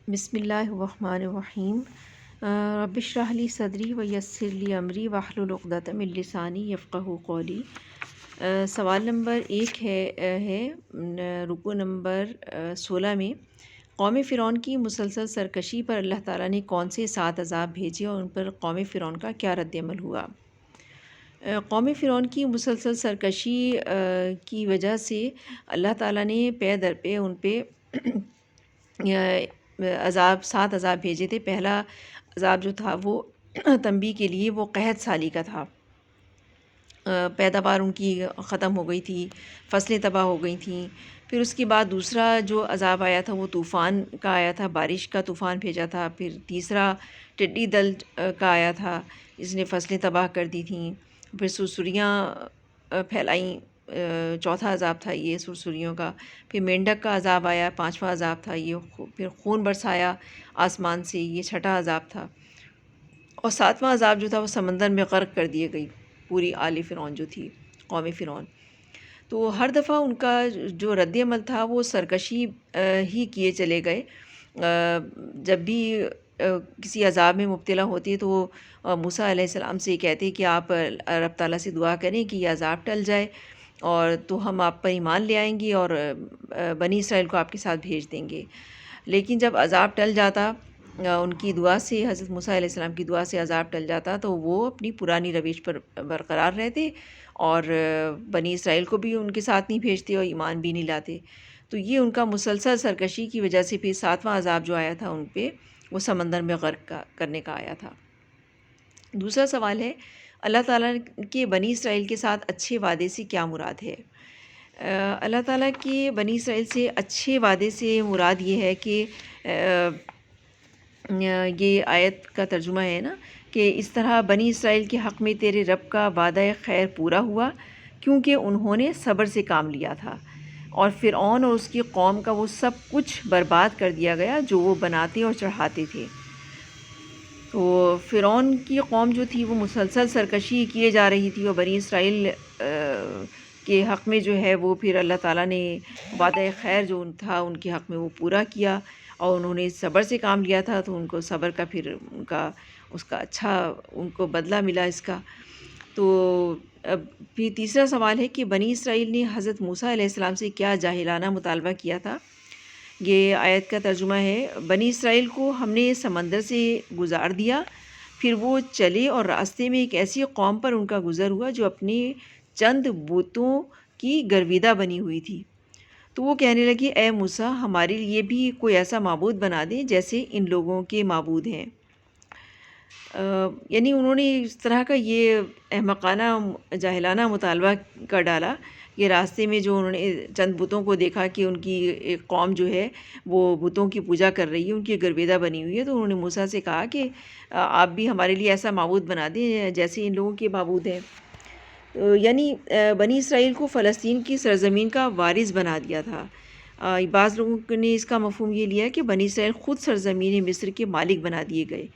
بسم اللہ الرحمن الرحیم۔ رب اشرح لی صدری ویسر لی امری واحلل عقدۃ من لسانی یفقہوا قولی۔ سوال نمبر 1 ہے رکوع نمبر 16 میں قوم فرعون کی مسلسل سرکشی پر اللہ تعالیٰ نے کون سے 7 عذاب بھیجے اور ان پر قوم فرعون کا کیا رد عمل ہوا؟ قوم فرعون کی مسلسل سرکشی کی وجہ سے اللہ تعالیٰ نے پے در پے ان پہ عذاب 7 عذاب بھیجے تھے۔ پہلا عذاب جو تھا وہ تنبیہ کے لیے وہ قحط سالی کا تھا۔ پیداوار ان کی ختم ہو گئی تھی، فصلیں تباہ ہو گئی تھیں۔ پھر اس کے بعد دوسرا جو عذاب آیا تھا وہ طوفان کا آیا تھا، بارش کا طوفان بھیجا تھا۔ پھر تیسرا ٹڈی دل کا آیا تھا، اس نے فصلیں تباہ کر دی تھیں۔ پھر سرسریاں پھیلائیں، چوتھا عذاب تھا یہ سرسریوں کا۔ پھر مینڈک کا عذاب آیا، 5واں عذاب تھا یہ۔ پھر خون برسایا آسمان سے، یہ 6واں عذاب تھا۔ اور 7واں عذاب جو تھا وہ سمندر میں غرق کر دیے گئی پوری آل فرعون جو تھی، قوم فرعون۔ تو ہر دفعہ ان کا جو رد عمل تھا وہ سرکشی ہی کیے چلے گئے۔ جب بھی کسی عذاب میں مبتلا ہوتی تو وہ موسیٰ علیہ السلام سے کہتے کہ آپ رب تعالیٰ سے دعا کریں کہ یہ عذاب ٹل جائے اور تو ہم آپ پر ایمان لے آئیں گے اور بنی اسرائیل کو آپ کے ساتھ بھیج دیں گے۔ لیکن جب عذاب ٹل جاتا، ان کی دعا سے، حضرت موسیٰ علیہ السلام کی دعا سے عذاب ٹل جاتا تو وہ اپنی پرانی روش پر برقرار رہتے اور بنی اسرائیل کو بھی ان کے ساتھ نہیں بھیجتے اور ایمان بھی نہیں لاتے۔ تو یہ ان کا مسلسل سرکشی کی وجہ سے پھر 7واں عذاب جو آیا تھا ان پہ وہ سمندر میں غرق کرنے کا آیا تھا۔ دوسرا سوال ہے اللہ تعالیٰ کے بنی اسرائیل کے ساتھ اچھے وعدے سے کیا مراد ہے؟ اللہ تعالیٰ کے بنی اسرائیل سے اچھے وعدے سے مراد یہ ہے کہ یہ آیت کا ترجمہ ہے نا کہ اس طرح بنی اسرائیل کے حق میں تیرے رب کا وعدہ خیر پورا ہوا کیونکہ انہوں نے صبر سے کام لیا تھا، اور فرعون اور اس کی قوم کا وہ سب کچھ برباد کر دیا گیا جو وہ بناتے اور چڑھاتے تھے۔ تو فرعون کی قوم جو تھی وہ مسلسل سرکشی کیے جا رہی تھی اور بنی اسرائیل کے حق میں جو ہے وہ پھر اللہ تعالیٰ نے وعدہ خیر جو تھا ان کے حق میں وہ پورا کیا، اور انہوں نے صبر سے کام لیا تھا تو ان کو صبر کا پھر اس کا اچھا ان کو بدلہ ملا اس کا۔ تو اب پھر تیسرا سوال ہے کہ بنی اسرائیل نے حضرت موسیٰ علیہ السلام سے کیا جاہلانہ مطالبہ کیا تھا؟ یہ آیت کا ترجمہ ہے بنی اسرائیل کو ہم نے سمندر سے گزار دیا، پھر وہ چلے اور راستے میں ایک ایسی قوم پر ان کا گزر ہوا جو اپنے چند بتوں کی گرویدہ بنی ہوئی تھی۔ تو وہ کہنے لگی اے موسیٰ ہمارے لیے بھی کوئی ایسا معبود بنا دیں جیسے ان لوگوں کے معبود ہیں۔ یعنی انہوں نے اس طرح کا یہ احمقانہ جاہلانہ مطالبہ کر ڈالا کہ راستے میں جو انہوں نے چند بتوں کو دیکھا کہ ان کی ایک قوم جو ہے وہ بتوں کی پوجا کر رہی ہے، ان کی گرویدہ بنی ہوئی ہے، تو انہوں نے موسیٰ سے کہا کہ آپ بھی ہمارے لیے ایسا معبود بنا دیں جیسے ان لوگوں کے معبود ہیں۔ یعنی بنی اسرائیل کو فلسطین کی سرزمین کا وارث بنا دیا تھا۔ بعض لوگوں نے اس کا مفہوم یہ لیا کہ بنی اسرائیل خود سرزمین مصر کے مالک بنا دیے گئے،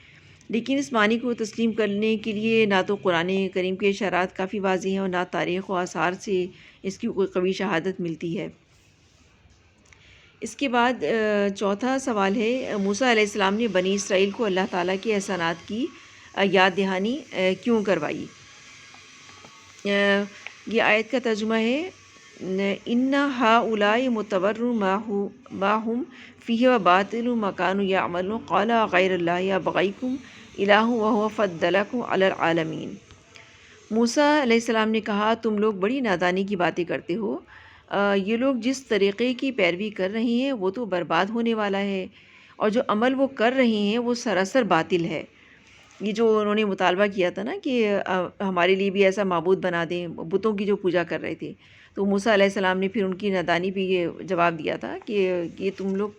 لیکن اس معنی کو تسلیم کرنے کے لیے نہ تو قرآن کریم کے اشارات کافی واضح ہیں اور نہ تاریخ و آثار سے اس کی کوئی قوی شہادت ملتی ہے۔ اس کے بعد چوتھا سوال ہے موسیٰ علیہ السلام نے بنی اسرائیل کو اللہ تعالیٰ کے احسانات کی یاد دہانی کیوں کروائی؟ یہ آیت کا ترجمہ ہے ان ہؤلاء متبر ما هم فیہ وباطل ما کانوا یعملون قال غیر اللہ ابغیکم الہ وہو فضلکم علی العالمین۔ موسیٰ علیہ السلام نے کہا تم لوگ بڑی نادانی کی باتیں کرتے ہو، یہ لوگ جس طریقے کی پیروی کر رہے ہیں وہ تو برباد ہونے والا ہے، اور جو عمل وہ کر رہے ہیں وہ سراسر باطل ہے۔ یہ جو انہوں نے مطالبہ کیا تھا نا کہ ہمارے لیے بھی ایسا معبود بنا دیں، بتوں کی جو پوجا کر رہے تھے، تو موسیٰ علیہ السلام نے پھر ان کی نادانی پہ یہ جواب دیا تھا کہ تم لوگ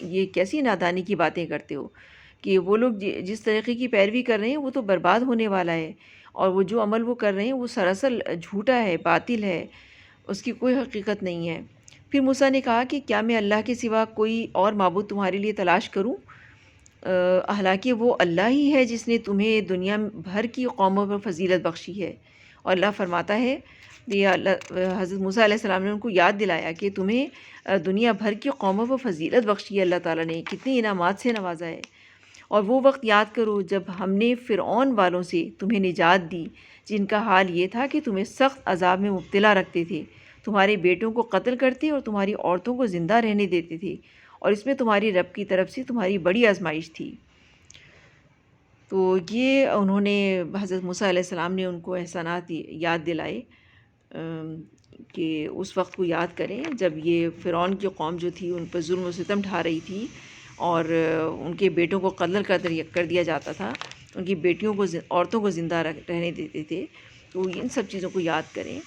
یہ کیسی نادانی کی باتیں کرتے ہو کہ وہ لوگ جس طریقے کی پیروی کر رہے ہیں وہ تو برباد ہونے والا ہے، اور وہ جو عمل وہ کر رہے ہیں وہ سراسر جھوٹا ہے، باطل ہے، اس کی کوئی حقیقت نہیں ہے۔ پھر موسیٰ نے کہا کہ کیا میں اللہ کے سوا کوئی اور معبود تمہارے لیے تلاش کروں؟ حالانکہ وہ اللہ ہی ہے جس نے تمہیں دنیا بھر کی قوموں پر فضیلت بخشی ہے۔ اور اللہ فرماتا ہے یہ حضرت موسیٰ علیہ السلام نے ان کو یاد دلایا کہ تمہیں دنیا بھر کی قوموں پر فضیلت بخشی ہے اللہ تعالیٰ نے، کتنی انعامات سے نوازا ہے، اور وہ وقت یاد کرو جب ہم نے فرعون والوں سے تمہیں نجات دی، جن کا حال یہ تھا کہ تمہیں سخت عذاب میں مبتلا رکھتے تھے، تمہارے بیٹوں کو قتل کرتے اور تمہاری عورتوں کو زندہ رہنے دیتے تھے، اور اس میں تمہاری رب کی طرف سے تمہاری بڑی آزمائش تھی۔ تو یہ انہوں نے حضرت موسیٰ علیہ السلام نے ان کو احسانات یاد دلائے کہ اس وقت کو یاد کریں جب یہ فرعون کی قوم جو تھی ان پر ظلم و ستم ڈھا رہی تھی، اور ان کے بیٹوں کو قتل کر دیا جاتا تھا، ان کی بیٹیوں کو عورتوں کو زندہ رہنے دیتے تھے۔ تو ان سب چیزوں کو یاد کریں،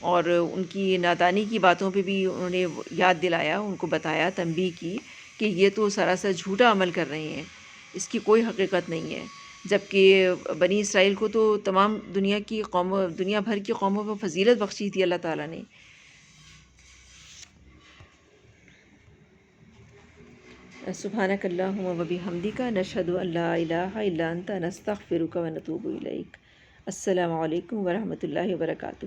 اور ان کی نادانی کی باتوں پہ بھی انہوں نے یاد دلایا، ان کو بتایا، تنبیہ کی کہ یہ تو سراسر جھوٹا عمل کر رہے ہیں، اس کی کوئی حقیقت نہیں ہے، جبکہ بنی اسرائیل کو تو تمام دنیا بھر کی قوموں پر فضیلت بخشی تھی اللہ تعالیٰ نے۔ سبحانک اللہم و بحمدک، نشہد ان لا الہ الا انت، نستغفرک و نتوب الیک۔ السلام علیکم ورحمۃ اللہ وبرکاتہ۔